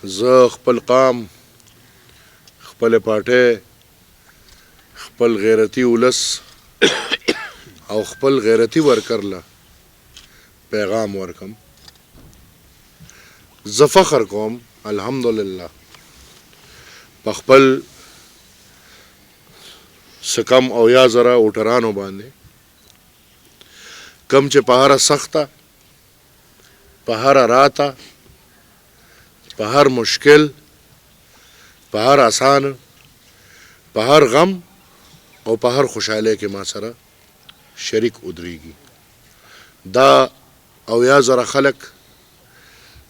زه خپل قام، خپل پارټۍ، خپل غیرتی ولس او خپل غیرتی ورکر له پیغام ورکم. زه فخر کوم الحمدلله په خپل سکم او یا زره ووټرانو باندې، کم چې په هره سخته، په هره راته، په هر مشکل، په هر آسان، په هر غم او په هر خوشحالی کې ما سره شریک ودرېږي. دا او یا زره خلک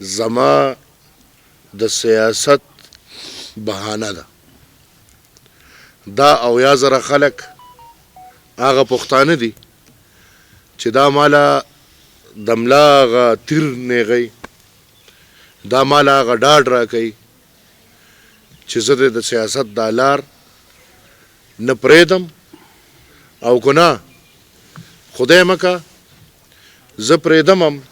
زما د سیاست بهانه ده. دا او یا زره خلک هغه پښتانه دي چې دا مالا د ملا هغه تیر نیغی، دا مالا هغه ډاډ راکوي چې زه د سیاست دا لار نه پرېږدم، او که نه خدای مکه زه پرېږدم هم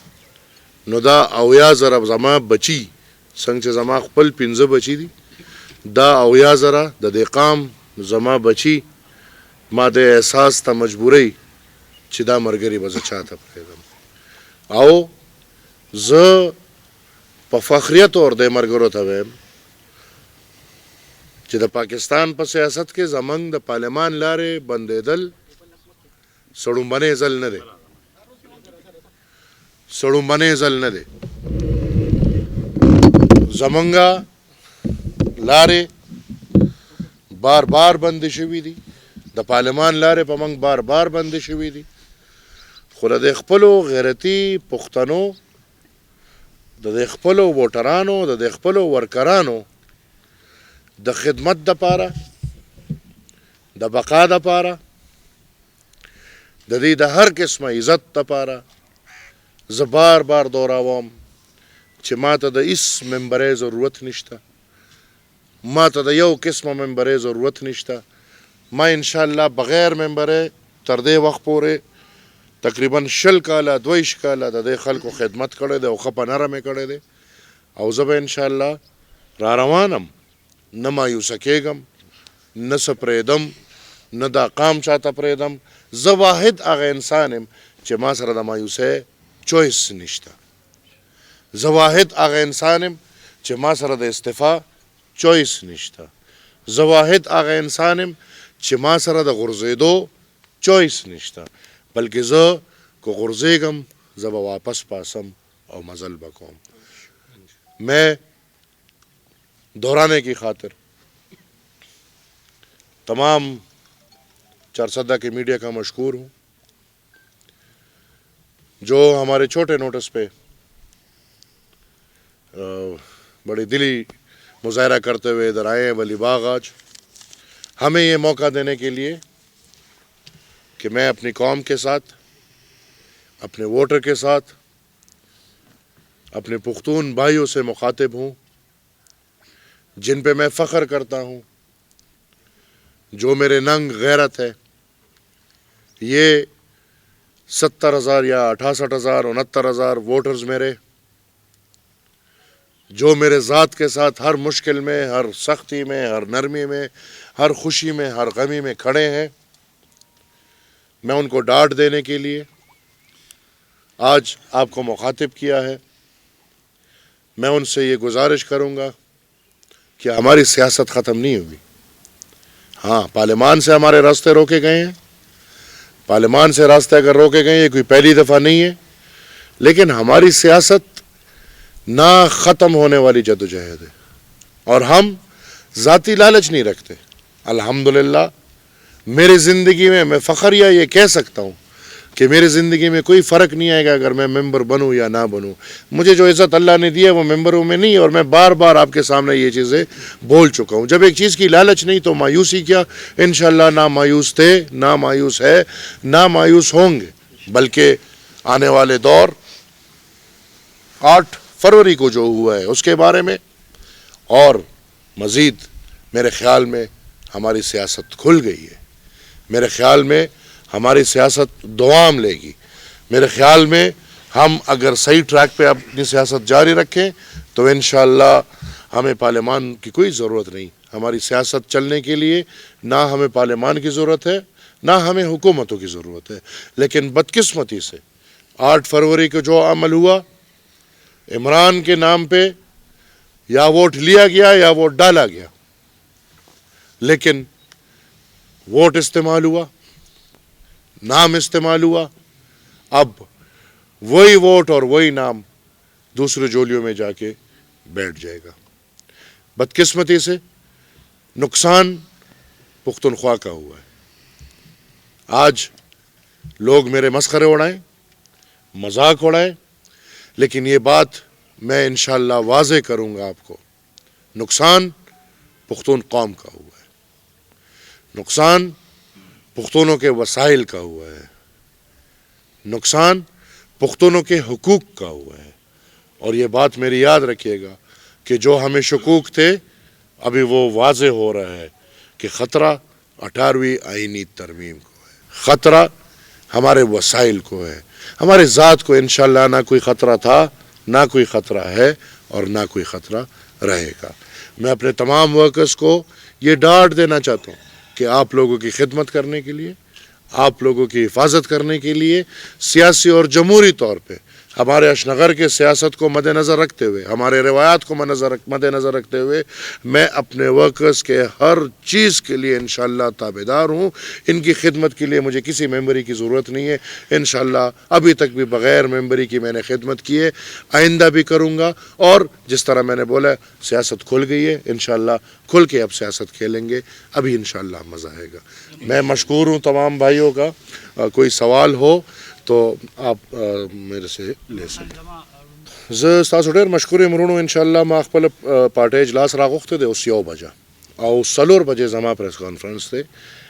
نو دا او یا زره زما بچي، څنګه چې زما خپل 15 بچي دي، دا او یا زره د دې قام زما بچي ما د احساس ته مجبوري چې دا ملګري به زه چاته پرېږدم. او زه په فخریه طور دې ملګرو ته وایم چې د پاکستان په سیاست کې زمونږ د پارلمان لارې بندېدل سړومبنی ځل نه دی، سړومبنی ځل نه دی. زمونږ لارې بار بار بندې شوي دي، د پارلمان لارې په موږ بار بار بندې شوي دي، خو د خپلو غیرتي پښتنو، د خپلو ووټرانو، د خپلو ورکرانو د خدمت دپاره، د بقا دپاره، د دې د هر قسمه عزت دپاره زه بار بار دوراوم چې ما ته د هیڅ ممبرۍ ضرورت نشته، ما ته د یو قسمه ممبرۍ ضرورت نشته. ما انشاءالله بغیر ممبرۍ تر دې وخت پورې تقریبا 20 کاله 22 کاله د دې خلکو خدمت کړی دی او ښه په نرم یې کړی دی، او زه به انشاءالله را روانم، نه مایوسه کېږم، نه څه پرېږدم، نه دا قام چاته پرېږدم. زه واحد هغه انسان یم چې ما سره د مایوسۍ چویس نشته. زه واحد هغه انسان یم چې ما سره د استعفا چویس نشته. زه واحد هغه انسان یم چې ما سره د غورځېدو چویس نشته، بلکې زه که غورځېږم زه به واپس پاسم او مزل به کوم. میں دہرانے کی خاطر تمام چارسدہ کے میڈیا کا مشکور ہوں جو ہمارے چھوٹے نوٹس پہ بڑی دلی مظاہرہ کرتے ہوئے ادھر آئے ہیں ولی باغ آج ہمیں یہ موقع دینے کے لیے کہ میں اپنی قوم کے ساتھ، اپنے ووٹر کے ساتھ، اپنے پختون بھائیوں سے مخاطب ہوں جن پہ میں فخر کرتا ہوں، جو میرے ننگ غیرت ہے. یہ 70,000 یا 68,000 69,000 ووٹرز میرے جو میرے ذات کے ساتھ ہر مشکل میں، ہر سختی میں، ہر نرمی میں، ہر خوشی میں، ہر غمی میں کھڑے ہیں، میں ان کو ڈانٹ دینے کے لیے آج آپ کو مخاطب کیا ہے. میں ان سے یہ گزارش کروں گا کہ ہماری سیاست ختم نہیں ہوگی. ہاں، پارلیمان سے ہمارے راستے روکے گئے ہیں، پارلیمان سے راستے اگر روکے گئے یہ کوئی پہلی دفعہ نہیں ہے، لیکن ہماری سیاست نہ ختم ہونے والی جدوجہد ہے اور ہم ذاتی لالچ نہیں رکھتے. الحمدللہ میری زندگی میں فخریہ یہ کہہ سکتا ہوں کہ میری زندگی میں کوئی فرق نہیں آئے گا اگر میں ممبر بنوں یا نہ بنوں. مجھے جو عزت اللہ نے دی ہے وہ ممبروں میں نہیں ہے، اور میں بار بار آپ کے سامنے یہ چیزیں بول چکا ہوں. جب ایک چیز کی لالچ نہیں تو مایوسی کیا. انشاءاللہ نہ مایوس تھے، نہ مایوس ہے، نہ مایوس ہوں گے، بلکہ آنے والے دور 8 فروری کو جو ہوا ہے اس کے بارے میں اور مزید میرے خیال میں ہماری سیاست کھل گئی ہے. میرے خیال میں ہماری سیاست دوام لے گی. میرے خیال میں ہم اگر صحیح ٹریک پہ اپنی سیاست جاری رکھیں تو انشاءاللہ ہمیں پارلیمان کی کوئی ضرورت نہیں. ہماری سیاست چلنے کے لیے نہ ہمیں پارلیمان کی ضرورت ہے نہ ہمیں حکومتوں کی ضرورت ہے. لیکن بدقسمتی سے 8 فروری کو جو عمل ہوا، عمران کے نام پہ یا ووٹ لیا گیا یا ووٹ ڈالا گیا، لیکن ووٹ استعمال ہوا، نام استعمال ہوا. اب وہی ووٹ اور وہی نام دوسرے جولیوں میں جا کے بیٹھ جائے گا. بدقسمتی سے نقصان پختونخوا کا ہوا ہے. آج لوگ میرے مسخرے اڑائیں، مذاق اڑائیں، لیکن یہ بات میں انشاءاللہ واضح کروں گا آپ کو. نقصان پختون قوم کا ہوا ہے، نقصان پختونوں کے وسائل کا ہوا ہے، نقصان پختونوں کے حقوق کا ہوا ہے. اور یہ بات میری یاد رکھیے گا کہ جو ہمیں شکوک تھے ابھی وہ واضح ہو رہا ہے کہ خطرہ 18ویں آئینی ترمیم کو ہے، خطرہ ہمارے وسائل کو ہے. ہمارے ذات کو انشاءاللہ نہ کوئی خطرہ تھا، نہ کوئی خطرہ ہے اور نہ کوئی خطرہ رہے گا. میں اپنے تمام ورکرز کو یہ ڈانٹ دینا چاہتا ہوں کہ آپ لوگوں کی خدمت کرنے کے لیے، آپ لوگوں کی حفاظت کرنے کے لیے سیاسی اور جمہوری طور پہ ہمارے اشنغر کے سیاست کو مد نظر رکھتے ہوئے، ہمارے روایات کو مد نظر رکھتے ہوئے میں اپنے ورکرز کے ہر چیز کے لیے انشاءاللہ تابعدار ہوں. ان کی خدمت کے لیے مجھے کسی ممبری کی ضرورت نہیں ہے. انشاءاللہ ابھی تک بھی بغیر ممبری کی میں نے خدمت کی ہے، آئندہ بھی کروں گا. اور جس طرح میں نے بولا سیاست کھل گئی ہے، انشاءاللہ کھل کے اب سیاست کھیلیں گے. ابھی انشاءاللہ مزہ آئے گا. میں مشکور ہوں تمام بھائیوں کا. کوئی سوال ہو تو آپ میرے سے لے سکتے. زه ستاسو ډېر مشکور یم ورونو. انشاءالله ما خپل پارټۍ اجلاس راغوښتی دی، اوس 1 بجه او 4 بجې زما پریس کانفرنس دی.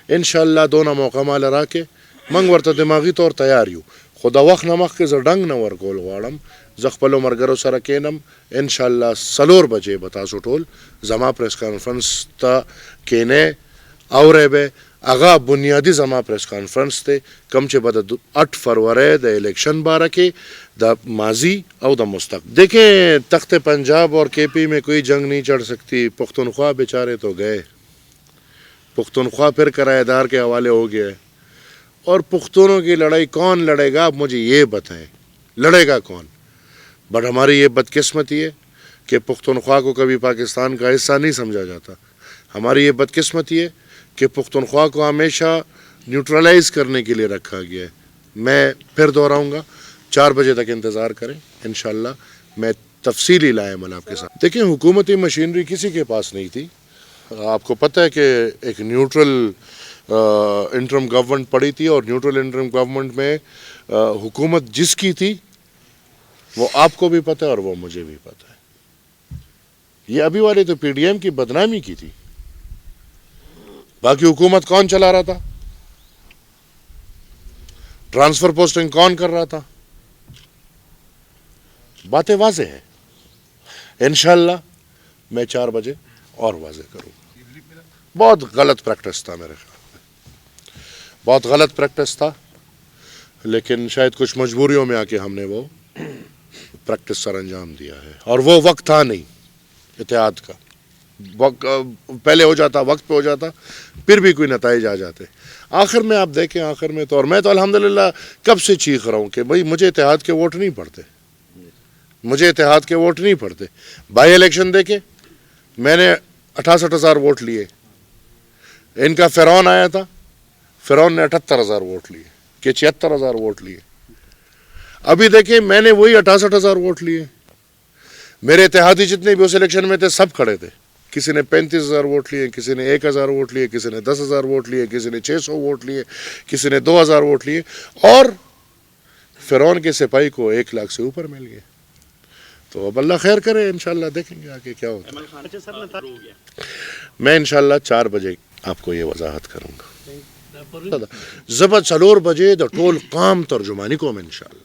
انشاءالله دونه موقع ماله راکې، موږ ورته دماغي طور تیار یو، خو د وخت نه مخکې زه ډنګ نه ورکول غواړم. زه خپلو ملګرو سره کینم، انشاءالله 4 بجې به تاسو ټول زما پریس کانفرنس ته کینې اورئ به. هغه بنیادی زما پریس کانفرنس ته کم چې به د 8 فروری د الیکشن باره کې د ماضی او د مستقبل. دیکھیں تخت پنجاب اور کے پی میں کوئی جنگ نہیں چڑھ سکتی. پختونخوا بیچارے تو گئے، پختونخوا پھر کرایہ دار کے حوالے ہو گیا ہے. اور پختونوں کی لڑائی کون لڑے گا؟ آپ مجھے یہ بتائیں، لڑے گا کون؟ بٹ ہماری یہ بدقسمتی ہے کہ پختونخوا کو کبھی پاکستان کا حصہ نہیں سمجھا جاتا. ہماری یہ بدقسمتی ہے کہ پختونخوا کو ہمیشہ نیوٹرلائز کرنے کے لیے رکھا گیا ہے. میں پھر دہراؤں گا، 4 بجے تک انتظار کریں، انشاءاللہ میں تفصیلی لائے عمل آپ کے ساتھ. دیکھیں حکومتی مشینری کسی کے پاس نہیں تھی. آپ کو پتہ ہے کہ ایک نیوٹرل انٹرم گورنمنٹ پڑی تھی، اور نیوٹرل انٹرم گورنمنٹ میں حکومت جس کی تھی وہ آپ کو بھی پتہ ہے اور وہ مجھے بھی پتہ ہے. یہ ابھی والے تو پی ڈی ایم کی بدنامی کی تھی. باقی حکومت کون چلا رہا تھا؟ ٹرانسفر پوسٹنگ کون کر رہا تھا؟ باتیں واضح ہیں. انشاءاللہ میں 4 بجے اور واضح کروں گا. بہت غلط پریکٹس تھا میرے خیال میں، بہت غلط پریکٹس تھا، لیکن شاید کچھ مجبوریوں میں آ کے ہم نے وہ پریکٹس سر انجام دیا ہے. اور وہ وقت تھا نہیں اتحاد کا. پہلے ہو جاتا، وقت پہ ہو جاتا، پھر بھی کوئی نتائج آ جاتے. آخر میں آپ دیکھیں، آخر میں تو، اور میں تو الحمدللہ کب سے چیخ رہا ہوں کہ بھئی مجھے اتحاد کے ووٹ نہیں پڑتے، مجھے اتحاد کے ووٹ نہیں پڑتے. بائی الیکشن دیکھیں، میں نے 68,000 ووٹ لیے. ان کا فرعون آیا تھا، فرعون نے 78,000 ووٹ لیے کہ 76,000 ووٹ لیے. ابھی دیکھیں میں نے وہی 68,000 ووٹ لیے. میرے اتحادی جتنے بھی اس الیکشن میں تھے سب کھڑے تھے. کسی نے 35,000 ووٹ لیے، کسی نے 1,000 ووٹ لیے، کسی نے 10,000 ووٹ لیے، کسی نے 600 ووٹ لیے، کسی نے 2,000 ووٹ لیے. اور فرعون کے سپاہی کو 1 لاکھ سے اوپر مل گئے. تو اب اللہ خیر کرے، انشاءاللہ دیکھیں گے آگے کیا ہوتا ہے. میں انشاءاللہ 4 بجے آپ کو یہ وضاحت کروں گا. زبر 4 بجے د ټول قام ترجمانی کوم انشاءاللہ.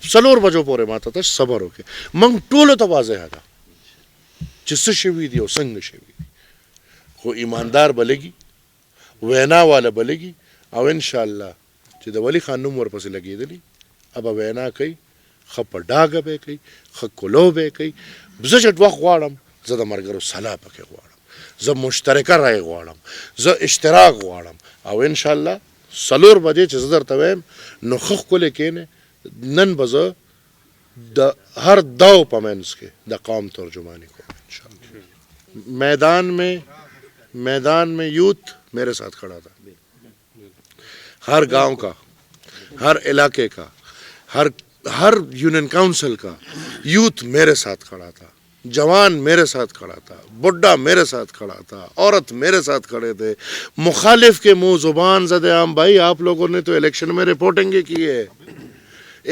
4 بجو پورې ماته ته صبر وکړه. موږ ټول ته واضح ده چې څه شوي دي او څنګه شوي دي، خو ایماندار بلګي، وینا والا بلګي، او انشاءالله چې د ولی خان نوم ورپسې لګېدلی ابه وینا کوي ښه په ډاګه به یې کوي ښه کلو به یې کوي زه چې وخت غواړم زه د ملګرو صلاح پکې غواړم زه مشترکه رای غواړم زه اشتراک غواړم او انشاءالله 4 بجې چې زه درته وایم نو ښه ښکلې کښېنې نن به زه د هر دو په منځ کې د قوم ترجمانی کوم انشاءالله میدان میں یوتھ میرے ساتھ کھڑا تھا ہر گاؤں کا ہر علاقے کا ہر یونین کاؤنسل کا یوتھ میرے ساتھ کھڑا تھا جوان میرے ساتھ کھڑا تھا بڈھا میرے ساتھ کھڑا تھا عورت میرے ساتھ کھڑے تھے مخالف کے منہ زبان زدے عام بھائی آپ لوگوں نے تو الیکشن میں رپورٹنگیں کی ہے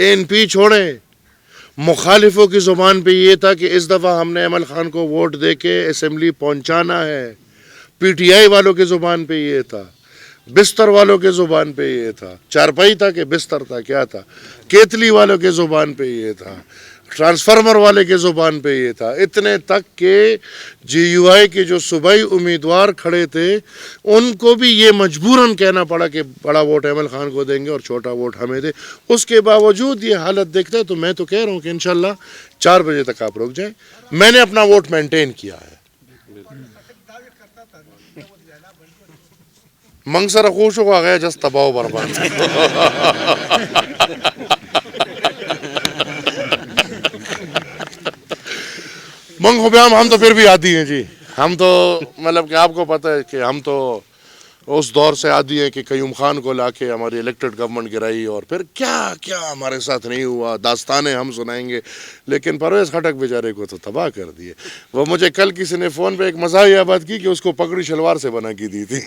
این پی چھوڑیں مخالفوں کی زبان پہ یہ تھا کہ اس دفعہ ہم نے ایمل خان کو ووٹ دے کے اسمبلی پہنچانا ہے پی ٹی آئی والوں کی زبان پہ یہ تھا بستر والوں کے زبان پہ یہ تھا چارپائی تھا کہ بستر تھا کیا تھا کیتلی والوں کے زبان پہ یہ تھا ٹرانسفارمر والے کے زبان پہ یہ تھا اتنے تک کہ جی یو آئی کے جو صوبائی امیدوار کھڑے تھے ان کو بھی یہ مجبوراً کہنا پڑا کہ بڑا ووٹ ایمل خان کو دیں گے اور چھوٹا ووٹ ہمیں دے اس کے باوجود یہ حالت دیکھتا ہے تو میں تو کہہ رہا ہوں کہ انشاءاللہ 4 بجے تک آپ رک جائیں میں نے اپنا ووٹ مینٹین کیا ہے منگ سر خوش ہو گیا جس تباہ برباد منگ ہو بیام ہم تو پھر بھی عادی ہیں جی ہم تو مطلب کہ آپ کو پتہ ہے کہ ہم تو اس دور سے عادی ہیں کہ قیوم خان کو لا کے ہماری الیکٹڈ گورنمنٹ گرائی اور پھر کیا کیا ہمارے ساتھ نہیں ہوا داستانیں ہم سنائیں گے لیکن پرویز خٹک بیچارے کو تو تباہ کر دیے وہ مجھے کل کسی نے فون پہ ایک مزاحیہ بات کی کہ اس کو پگڑی شلوار سے بنا کے دی تھی